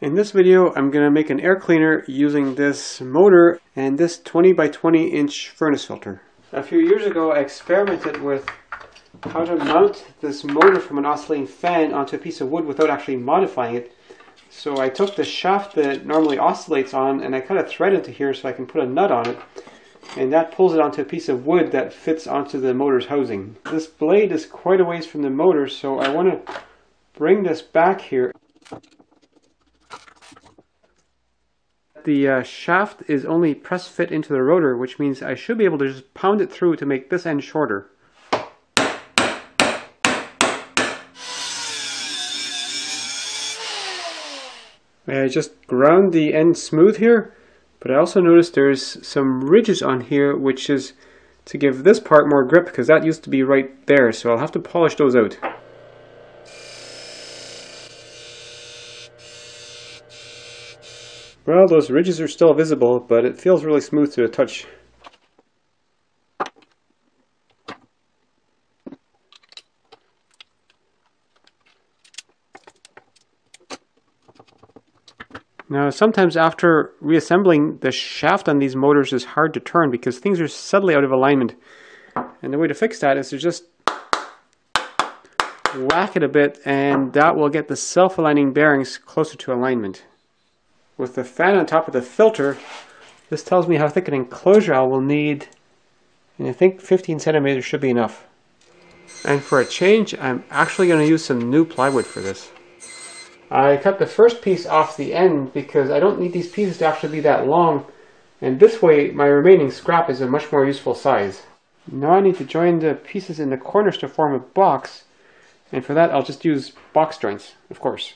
In this video, I'm going to make an air cleaner using this motor and this 20 by 20 inch furnace filter. A few years ago, I experimented with how to mount this motor from an oscillating fan onto a piece of wood without actually modifying it. So I took the shaft that it normally oscillates on and I cut a thread into here so I can put a nut on it. And that pulls it onto a piece of wood that fits onto the motor's housing. This blade is quite a ways from the motor, so I want to bring this back here. The shaft is only press fit into the rotor, which means I should be able to just pound it through to make this end shorter. I just ground the end smooth here, but I also noticed there's some ridges on here, which is to give this part more grip because that used to be right there, so I'll have to polish those out. Well, those ridges are still visible, but it feels really smooth to the touch. Now, sometimes after reassembling, the shaft on these motors is hard to turn because things are subtly out of alignment. And the way to fix that is to just whack it a bit, and that will get the self-aligning bearings closer to alignment. With the fan on top of the filter, this tells me how thick an enclosure I will need, and I think 15 centimeters should be enough. And for a change, I'm actually going to use some new plywood for this. I cut the first piece off the end because I don't need these pieces to actually be that long, and this way my remaining scrap is a much more useful size. Now I need to join the pieces in the corners to form a box, and for that I'll just use box joints, of course.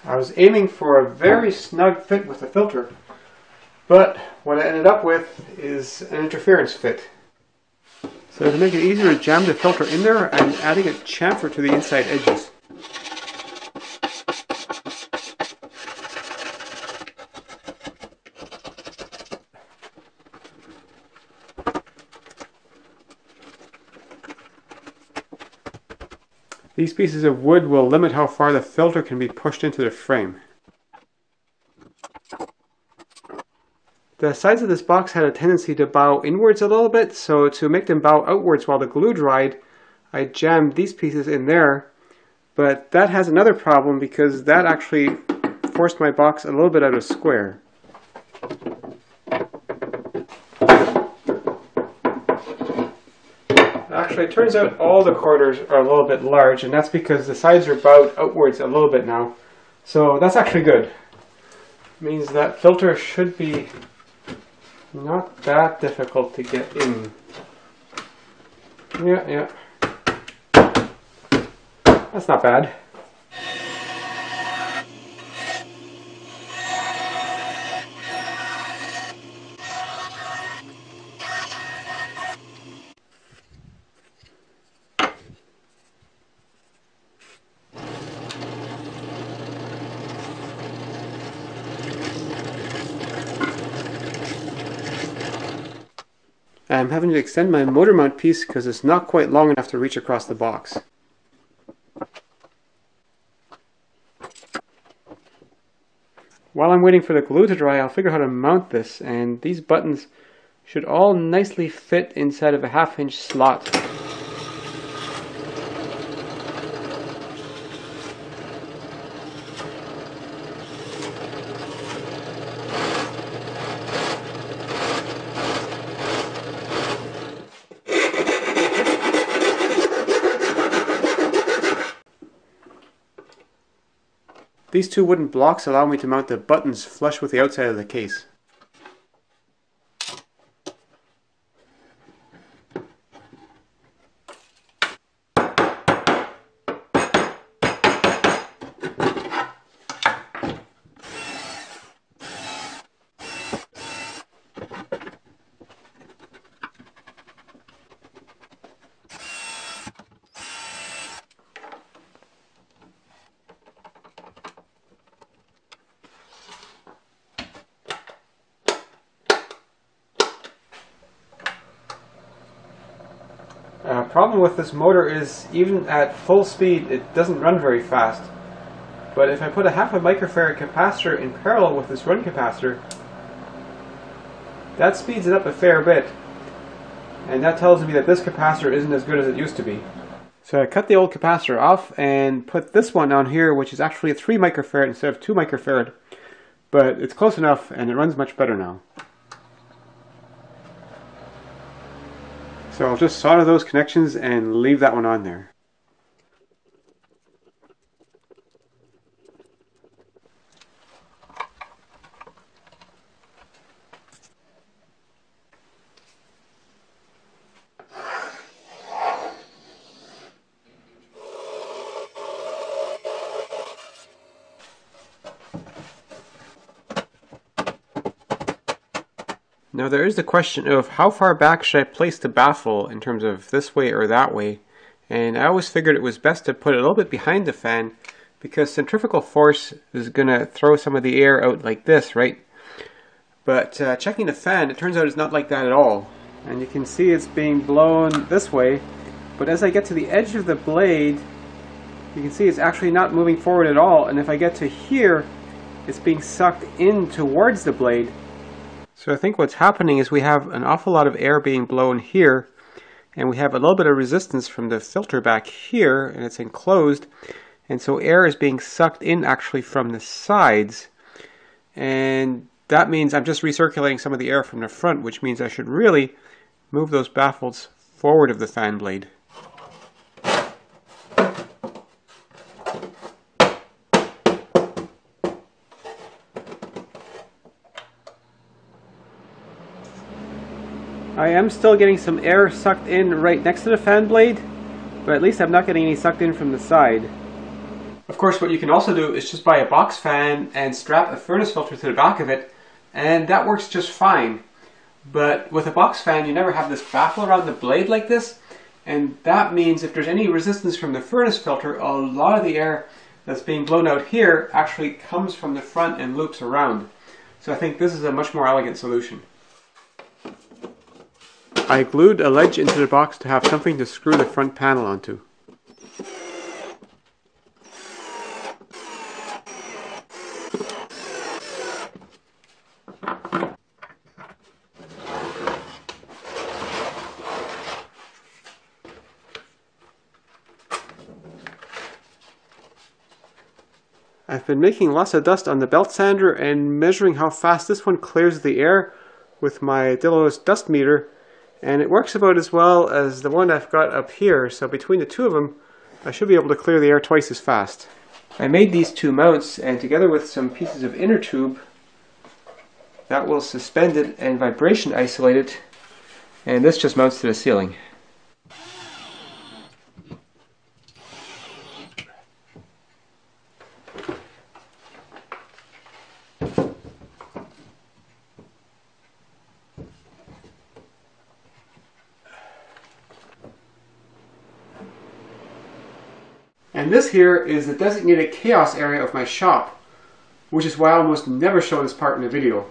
I was aiming for a very snug fit with the filter, but what I ended up with is an interference fit. So to make it easier to jam the filter in there, I'm adding a chamfer to the inside edges. These pieces of wood will limit how far the filter can be pushed into the frame. The sides of this box had a tendency to bow inwards a little bit, so to make them bow outwards while the glue dried, I jammed these pieces in there, but that has another problem because that actually forced my box a little bit out of square. Actually, it turns out all the corners are a little bit large, and that's because the sides are bowed outwards a little bit now. So that's actually good. It means that filter should be not that difficult to get in. Yeah. That's not bad. I'm having to extend my motor mount piece because it's not quite long enough to reach across the box. While I'm waiting for the glue to dry, I'll figure out how to mount this, and these buttons should all nicely fit inside of a 1/2 inch slot. These two wooden blocks allow me to mount the buttons flush with the outside of the case. problem with this motor is even at full speed it doesn't run very fast. But if I put a half a microfarad capacitor in parallel with this run capacitor, that speeds it up a fair bit. And that tells me that this capacitor isn't as good as it used to be. So I cut the old capacitor off and put this one on here, which is actually a 3 microfarad instead of 2 microfarad. But it's close enough and it runs much better now. So I'll just solder those connections and leave that one on there. Now there is the question of how far back should I place the baffle in terms of this way or that way, and I always figured it was best to put it a little bit behind the fan because centrifugal force is going to throw some of the air out like this, right? But checking the fan, it turns out it's not like that at all. And you can see it's being blown this way, but as I get to the edge of the blade, you can see it's actually not moving forward at all, and if I get to here, it's being sucked in towards the blade. So I think what's happening is we have an awful lot of air being blown here, and we have a little bit of resistance from the filter back here, and it's enclosed, and so air is being sucked in actually from the sides, and that means I'm just recirculating some of the air from the front, which means I should really move those baffles forward of the fan blade. I am still getting some air sucked in right next to the fan blade, but at least I'm not getting any sucked in from the side. Of course, what you can also do is just buy a box fan and strap a furnace filter to the back of it, and that works just fine. But with a box fan, you never have this baffle around the blade like this, and that means if there's any resistance from the furnace filter, a lot of the air that's being blown out here actually comes from the front and loops around. So I think this is a much more elegant solution. I glued a ledge into the box to have something to screw the front panel onto. I've been making lots of dust on the belt sander and measuring how fast this one clears the air with my Delos dust meter. And it works about as well as the one I've got up here, so between the two of them, I should be able to clear the air twice as fast. I made these two mounts, and together with some pieces of inner tube, that will suspend it and vibration isolate it, and this just mounts to the ceiling. And this here is the designated chaos area of my shop, which is why I almost never show this part in a video.